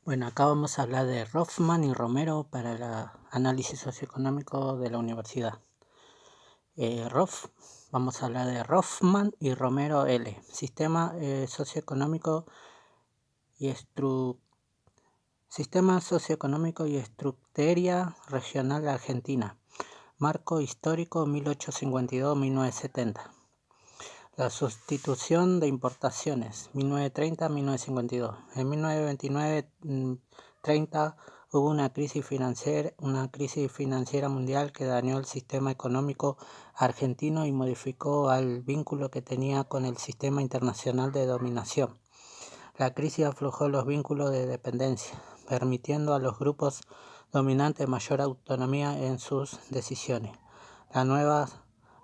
Bueno, acá vamos a hablar de Rothman y Romero para el análisis socioeconómico de la universidad. Vamos a hablar de Rothman y Romero L. Sistema socioeconómico y estructura regional argentina. Marco histórico 1852-1970. La sustitución de importaciones 1930-1952. En 1929-30 hubo una crisis financiera mundial que dañó el sistema económico argentino y modificó al vínculo que tenía con el sistema internacional de dominación. La crisis aflojó los vínculos de dependencia, permitiendo a los grupos dominantes mayor autonomía en sus decisiones. La nueva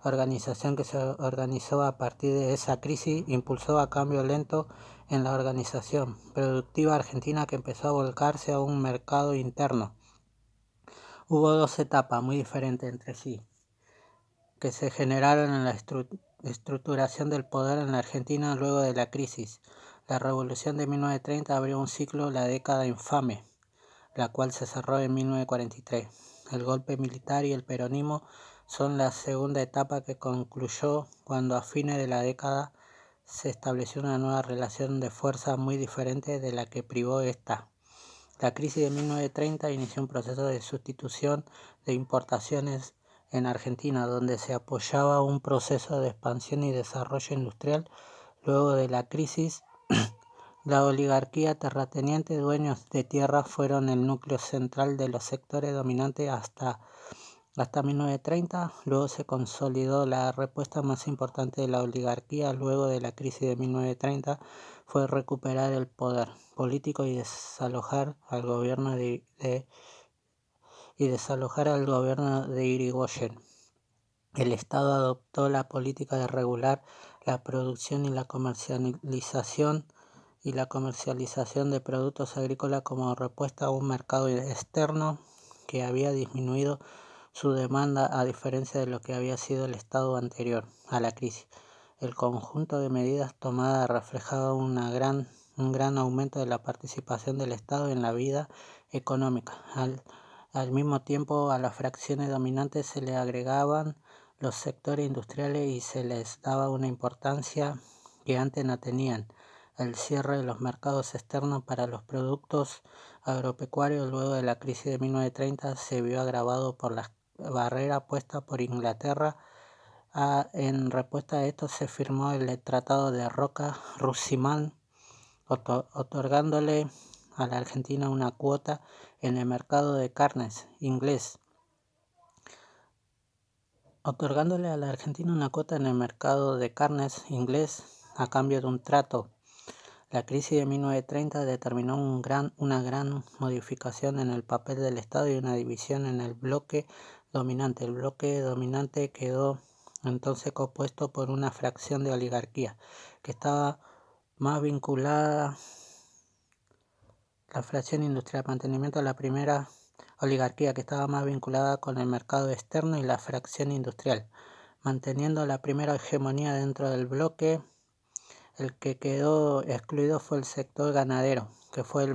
organización que se organizó a partir de esa crisis impulsó a cambio lento en la organización productiva argentina, que empezó a volcarse a un mercado interno. Hubo dos etapas muy diferentes entre sí que se generaron en la estructuración del poder en la Argentina luego de la crisis. La revolución de 1930 abrió un ciclo, la década infame, la cual se cerró en 1943. El golpe militar y el peronismo son la segunda etapa, que concluyó cuando a fines de la década se estableció una nueva relación de fuerza muy diferente de la que privó esta. La crisis de 1930 inició un proceso de sustitución de importaciones en Argentina, donde se apoyaba un proceso de expansión y desarrollo industrial. Luego de la crisis, la oligarquía terrateniente, dueños de tierra, fueron el núcleo central de los sectores dominantes hasta 1930. Luego se consolidó la respuesta más importante de la oligarquía luego de la crisis de 1930 fue recuperar el poder político y desalojar al gobierno de Irigoyen. El Estado adoptó la política de regular la producción y la comercialización de productos agrícolas como respuesta a un mercado externo que había disminuido su demanda, a diferencia de lo que había sido el estado anterior a la crisis. El conjunto de medidas tomadas reflejaba un gran aumento de la participación del Estado en la vida económica. Al mismo tiempo, a las fracciones dominantes se le agregaban los sectores industriales y se les daba una importancia que antes no tenían. El cierre de los mercados externos para los productos agropecuarios luego de la crisis de 1930 se vio agravado por las barreras puestas por Inglaterra. En respuesta a esto se firmó el Tratado de Rocca-Russellman, otorgándole a la Argentina una cuota en el mercado de carnes inglés. A cambio de un trato. La crisis de 1930 determinó una gran modificación en el papel del Estado y una división en el bloque dominante. El bloque dominante quedó entonces compuesto por una fracción de oligarquía que estaba más vinculada, la fracción industrial, mantenimiento de la primera oligarquía que estaba más vinculada con el mercado externo, y la fracción industrial, manteniendo la primera hegemonía dentro del bloque. El que quedó excluido fue el sector ganadero, que fue el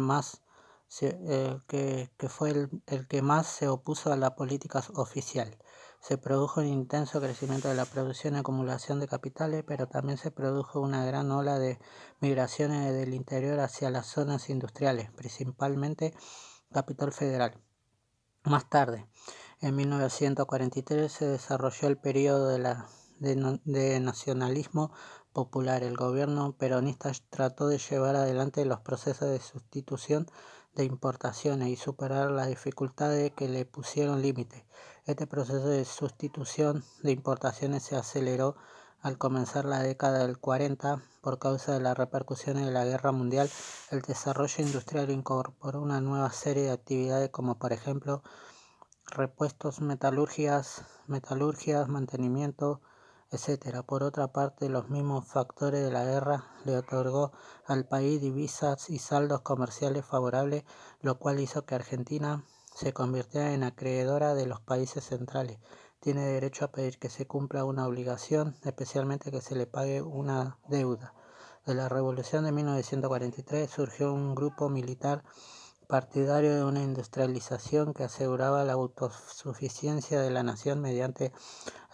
que más se opuso a la política oficial. Se produjo un intenso crecimiento de la producción y acumulación de capitales, pero también se produjo una gran ola de migraciones del interior hacia las zonas industriales, principalmente Capital Federal. Más tarde, en 1943, se desarrolló el periodo de nacionalismo popular. El gobierno peronista trató de llevar adelante los procesos de sustitución de importaciones y superar las dificultades que le pusieron límite. Este proceso de sustitución de importaciones se aceleró al comenzar la década del 40 por causa de las repercusiones de la Guerra Mundial. El desarrollo industrial incorporó una nueva serie de actividades como, por ejemplo, repuestos, metalurgias, mantenimiento, etc. Por otra parte, los mismos factores de la guerra le otorgó al país divisas y saldos comerciales favorables, lo cual hizo que Argentina se convirtiera en acreedora de los países centrales. Tiene derecho a pedir que se cumpla una obligación, especialmente que se le pague una deuda. De la revolución de 1943 surgió un grupo militar partidario de una industrialización que aseguraba la autosuficiencia de la nación mediante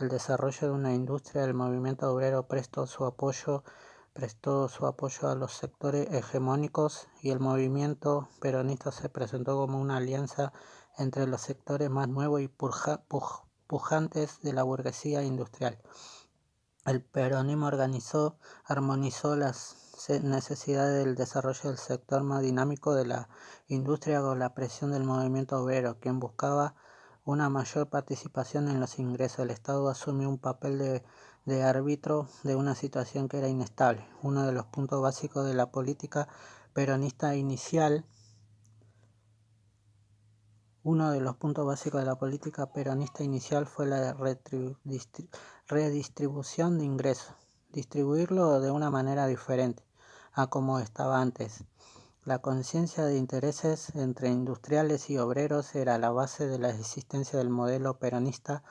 el desarrollo de una industria. El movimiento obrero prestó su apoyo a los sectores hegemónicos y el movimiento peronista se presentó como una alianza entre los sectores más nuevos y pujantes de la burguesía industrial. El peronismo armonizó las necesidades del desarrollo del sector más dinámico de la industria con la presión del movimiento obrero, quien buscaba una mayor participación en los ingresos. El Estado asumió un papel de árbitro de una situación que era inestable. Uno de los puntos básicos de la política peronista inicial fue la redistribución de ingresos, distribuirlo de una manera diferente a como estaba antes. La conciencia de intereses entre industriales y obreros era la base de la existencia del modelo peronista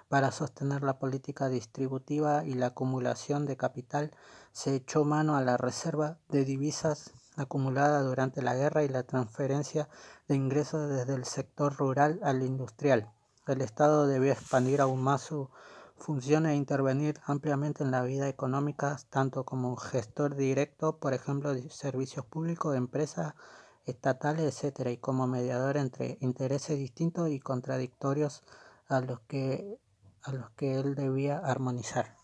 para sostener la política distributiva y la acumulación de capital. Se echó mano a la reserva de divisas acumulada durante la guerra y la transferencia de ingresos desde el sector rural al industrial. El Estado debió expandir aún más su funciones e intervenir ampliamente en la vida económica, tanto como gestor directo, por ejemplo, de servicios públicos, de empresas estatales, etc., y como mediador entre intereses distintos y contradictorios a los que él debía armonizar.